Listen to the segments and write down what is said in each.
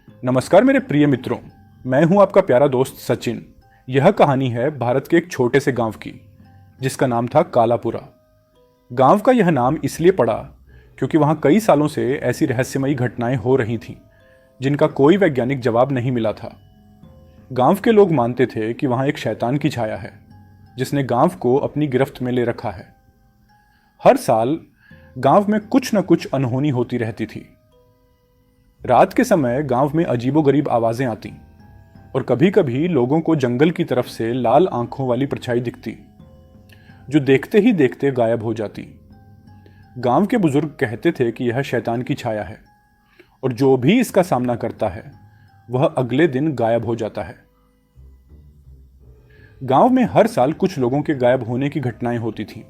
नमस्कार मेरे प्रिय मित्रों, मैं हूं आपका प्यारा दोस्त सचिन। यह कहानी है भारत के एक छोटे से गांव की, जिसका नाम था कालापुरा। गांव का यह नाम इसलिए पड़ा क्योंकि वहां कई सालों से ऐसी रहस्यमयी घटनाएं हो रही थीं, जिनका कोई वैज्ञानिक जवाब नहीं मिला था। गांव के लोग मानते थे कि वहां एक शैतान की छाया है, जिसने गांव को अपनी गिरफ्त में ले रखा है। हर साल गांव में कुछ न कुछ अनहोनी होती रहती थी। रात के समय गांव में अजीबोगरीब आवाजें आती और कभी कभी लोगों को जंगल की तरफ से लाल आंखों वाली परछाई दिखती, जो देखते ही देखते गायब हो जाती। गांव के बुजुर्ग कहते थे कि यह शैतान की छाया है और जो भी इसका सामना करता है वह अगले दिन गायब हो जाता है। गांव में हर साल कुछ लोगों के गायब होने की घटनाएं होती थीं,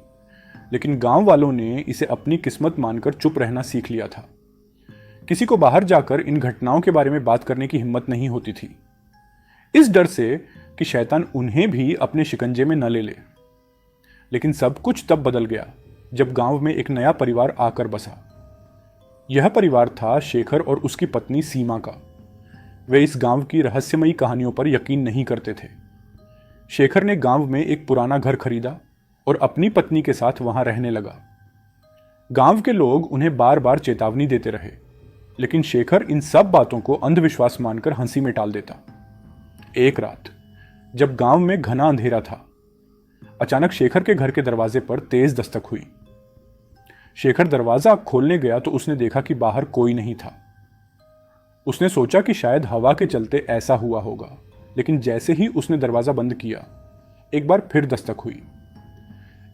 लेकिन गांव वालों ने इसे अपनी किस्मत मानकर चुप रहना सीख लिया था। किसी को बाहर जाकर इन घटनाओं के बारे में बात करने की हिम्मत नहीं होती थी, इस डर से कि शैतान उन्हें भी अपने शिकंजे में न ले ले। लेकिन सब कुछ तब बदल गया जब गांव में एक नया परिवार आकर बसा। यह परिवार था शेखर और उसकी पत्नी सीमा का। वे इस गांव की रहस्यमयी कहानियों पर यकीन नहीं करते थे। शेखर ने गांव में एक पुराना घर खरीदा और अपनी पत्नी के साथ वहां रहने लगा। गांव के लोग उन्हें बार बार चेतावनी देते रहे, लेकिन शेखर इन सब बातों को अंधविश्वास मानकर हंसी में टाल देता। एक रात जब गांव में घना अंधेरा था, अचानक शेखर के घर के दरवाजे पर तेज दस्तक हुई। शेखर दरवाजा खोलने गया तो उसने देखा कि बाहर कोई नहीं था। उसने सोचा कि शायद हवा के चलते ऐसा हुआ होगा, लेकिन जैसे ही उसने दरवाजा बंद किया, एक बार फिर दस्तक हुई।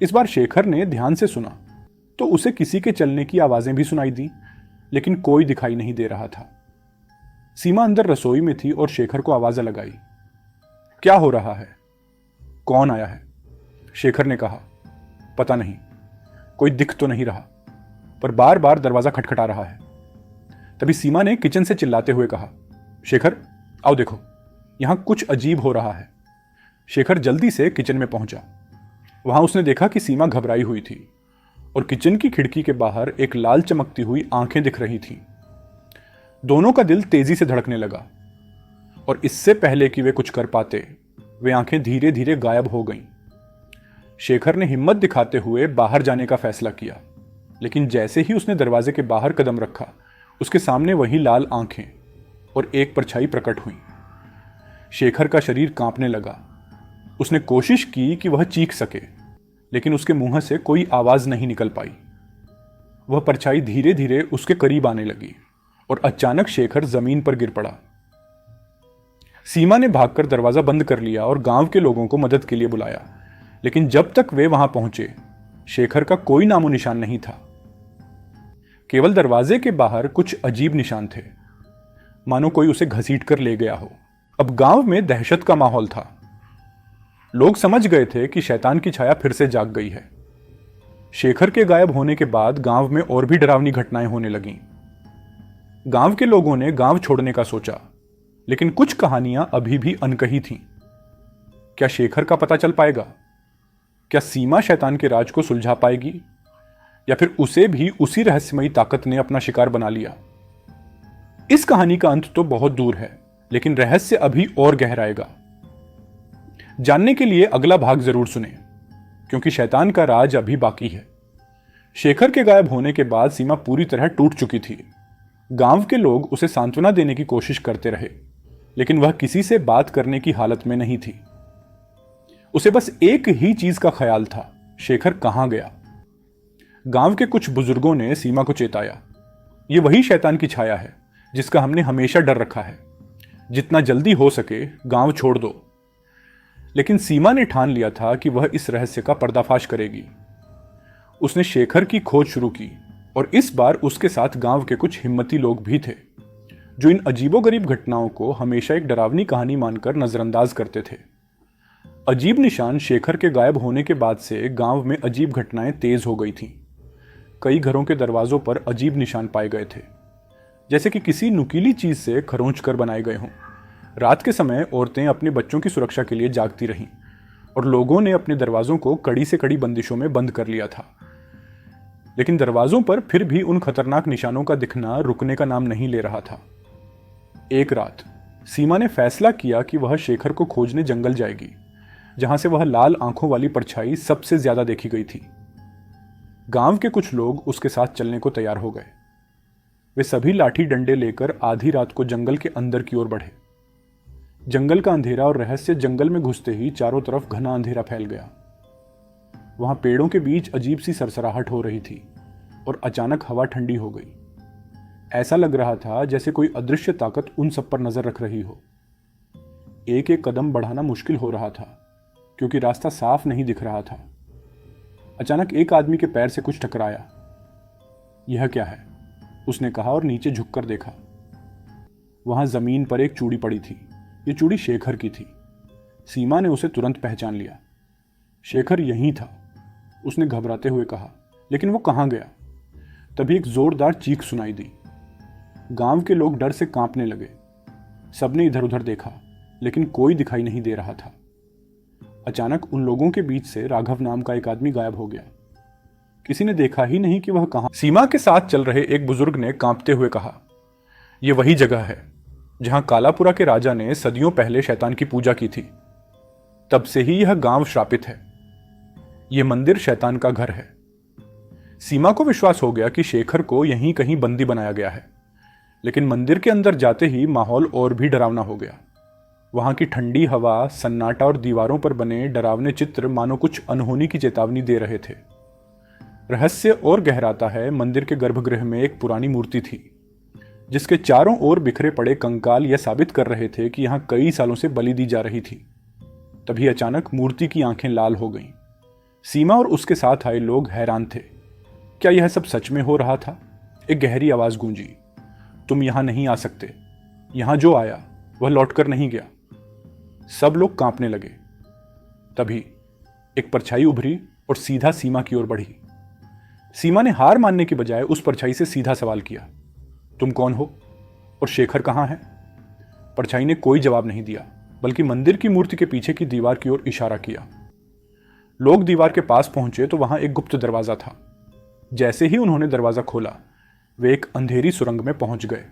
इस बार शेखर ने ध्यान से सुना तो उसे किसी के चलने की आवाजें भी सुनाई दी, लेकिन कोई दिखाई नहीं दे रहा था। सीमा अंदर रसोई में थी और शेखर को आवाज लगाई, क्या हो रहा है? कौन आया है? शेखर ने कहा, पता नहीं, कोई दिख तो नहीं रहा, पर बार बार दरवाजा खटखटा रहा है। तभी सीमा ने किचन से चिल्लाते हुए कहा, शेखर आओ देखो, यहां कुछ अजीब हो रहा है। शेखर जल्दी से किचन में पहुंचा। वहां उसने देखा कि सीमा घबराई हुई थी और किचन की खिड़की के बाहर एक लाल चमकती हुई आंखें दिख रही थीं। दोनों का दिल तेजी से धड़कने लगा और इससे पहले कि वे कुछ कर पाते, वे आंखें धीरे धीरे गायब हो गईं। शेखर ने हिम्मत दिखाते हुए बाहर जाने का फैसला किया, लेकिन जैसे ही उसने दरवाजे के बाहर कदम रखा, उसके सामने वही लाल आंखें और एक परछाई प्रकट हुई। शेखर का शरीर कांपने लगा। उसने कोशिश की कि वह चीख सके, लेकिन उसके मुंह से कोई आवाज नहीं निकल पाई। वह परछाई धीरे धीरे उसके करीब आने लगी और अचानक शेखर जमीन पर गिर पड़ा। सीमा ने भागकर दरवाजा बंद कर लिया और गांव के लोगों को मदद के लिए बुलाया, लेकिन जब तक वे वहां पहुंचे, शेखर का कोई नामो निशान नहीं था। केवल दरवाजे के बाहर कुछ अजीब निशान थे, मानो कोई उसे घसीट कर ले गया हो। अब गांव में दहशत का माहौल था। लोग समझ गए थे कि शैतान की छाया फिर से जाग गई है। शेखर के गायब होने के बाद गांव में और भी डरावनी घटनाएं होने लगीं। गांव के लोगों ने गांव छोड़ने का सोचा, लेकिन कुछ कहानियां अभी भी अनकही थीं। क्या शेखर का पता चल पाएगा? क्या सीमा शैतान के राज को सुलझा पाएगी, या फिर उसे भी उसी रहस्यमयी ताकत ने अपना शिकार बना लिया? इस कहानी का अंत तो बहुत दूर है, लेकिन रहस्य अभी और गहराएगा। जानने के लिए अगला भाग जरूर सुने, क्योंकि शैतान का राज अभी बाकी है। शेखर के गायब होने के बाद सीमा पूरी तरह टूट चुकी थी। गांव के लोग उसे सांत्वना देने की कोशिश करते रहे, लेकिन वह किसी से बात करने की हालत में नहीं थी। उसे बस एक ही चीज का ख्याल था, शेखर कहां गया। गांव के कुछ बुजुर्गों ने सीमा को चेताया, यह वही शैतान की छाया है जिसका हमने हमेशा डर रखा है। जितना जल्दी हो सके गांव छोड़ दो। लेकिन सीमा ने ठान लिया था कि वह इस रहस्य का पर्दाफाश करेगी। उसने शेखर की खोज शुरू की और इस बार उसके साथ गांव के कुछ हिम्मती लोग भी थे, जो इन अजीबोगरीब घटनाओं को हमेशा एक डरावनी कहानी मानकर नजरअंदाज करते थे। अजीब निशान शेखर के गायब होने के बाद से गांव में अजीब घटनाएं तेज हो गई थीं। कई घरों के दरवाजों पर अजीब निशान पाए गए थे, जैसे कि किसी नुकीली चीज से खरोंच कर बनाए गए हों। रात के समय औरतें अपने बच्चों की सुरक्षा के लिए जागती रहीं और लोगों ने अपने दरवाजों को कड़ी से कड़ी बंदिशों में बंद कर लिया था। लेकिन दरवाजों पर फिर भी उन खतरनाक निशानों का दिखना रुकने का नाम नहीं ले रहा था। एक रात सीमा ने फैसला किया कि वह शेखर को खोजने जंगल जाएगी, जहां से वह लाल आंखों वाली परछाई सबसे ज्यादा देखी गई थी। गांव के कुछ लोग उसके साथ चलने को तैयार हो गए। वे सभी लाठी डंडे लेकर आधी रात को जंगल के अंदर की ओर बढ़े। जंगल का अंधेरा और रहस्य जंगल में घुसते ही चारों तरफ घना अंधेरा फैल गया। वहां पेड़ों के बीच अजीब सी सरसराहट हो रही थी और अचानक हवा ठंडी हो गई। ऐसा लग रहा था जैसे कोई अदृश्य ताकत उन सब पर नजर रख रही हो। एक एक कदम बढ़ाना मुश्किल हो रहा था क्योंकि रास्ता साफ नहीं दिख रहा था। अचानक एक आदमी के पैर से कुछ टकराया। यह क्या है? उसने कहा और नीचे झुककर देखा। वहां जमीन पर एक चूड़ी पड़ी थी। ये चूड़ी शेखर की थी। सीमा ने उसे तुरंत पहचान लिया। शेखर यहीं था, उसने घबराते हुए कहा। लेकिन वो कहां गया? तभी एक जोरदार चीख सुनाई दी। गांव के लोग डर से कांपने लगे। सबने इधर उधर देखा, लेकिन कोई दिखाई नहीं दे रहा था। अचानक उन लोगों के बीच से राघव नाम का एक आदमी गायब हो गया। किसी ने देखा ही नहीं कि वह कहां। सीमा के साथ चल रहे एक बुजुर्ग ने कांपते हुए कहा, यह वही जगह है जहां कालापुरा के राजा ने सदियों पहले शैतान की पूजा की थी। तब से ही यह गांव श्रापित है। यह मंदिर शैतान का घर है। सीमा को विश्वास हो गया कि शेखर को यहीं कहीं बंदी बनाया गया है, लेकिन मंदिर के अंदर जाते ही माहौल और भी डरावना हो गया। वहां की ठंडी हवा, सन्नाटा और दीवारों पर बने डरावने चित्र मानो कुछ अनहोनी की चेतावनी दे रहे थे। रहस्य और गहराता है, मंदिर के गर्भगृह में एक पुरानी मूर्ति थी जिसके चारों ओर बिखरे पड़े कंकाल यह साबित कर रहे थे कि यहां कई सालों से बलि दी जा रही थी। तभी अचानक मूर्ति की आंखें लाल हो गईं। सीमा और उसके साथ आए लोग हैरान थे। क्या यह सब सच में हो रहा था? एक गहरी आवाज गूंजी, तुम यहां नहीं आ सकते। यहां जो आया वह लौटकर नहीं गया। सब लोग कांपने लगे। तभी एक परछाई उभरी और सीधा सीमा की ओर बढ़ी। सीमा ने हार मानने की बजाय उस परछाई से सीधा सवाल किया, तुम कौन हो और शेखर कहां है? परछाई ने कोई जवाब नहीं दिया, बल्कि मंदिर की मूर्ति के पीछे की दीवार की ओर इशारा किया। लोग दीवार के पास पहुंचे तो वहां एक गुप्त दरवाजा था। जैसे ही उन्होंने दरवाजा खोला, वे एक अंधेरी सुरंग में पहुंच गए।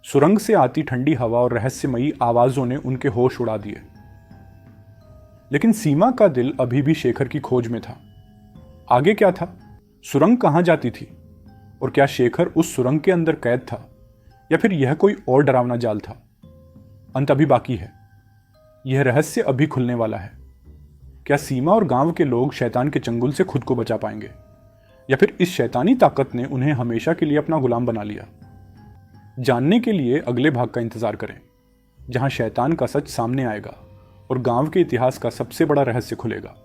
सुरंग से आती ठंडी हवा और रहस्यमयी आवाजों ने उनके होश उड़ा दिए। लेकिन सीमा का दिल अभी भी शेखर की खोज में था। आगे क्या था? सुरंग कहां जाती थी? और क्या शेखर उस सुरंग के अंदर कैद था, या फिर यह कोई और डरावना जाल था? अंत अभी बाकी है। यह रहस्य अभी खुलने वाला है। क्या सीमा और गांव के लोग शैतान के चंगुल से खुद को बचा पाएंगे, या फिर इस शैतानी ताकत ने उन्हें हमेशा के लिए अपना गुलाम बना लिया? जानने के लिए अगले भाग का इंतजार करें, जहां शैतान का सच सामने आएगा और गांव के इतिहास का सबसे बड़ा रहस्य खुलेगा।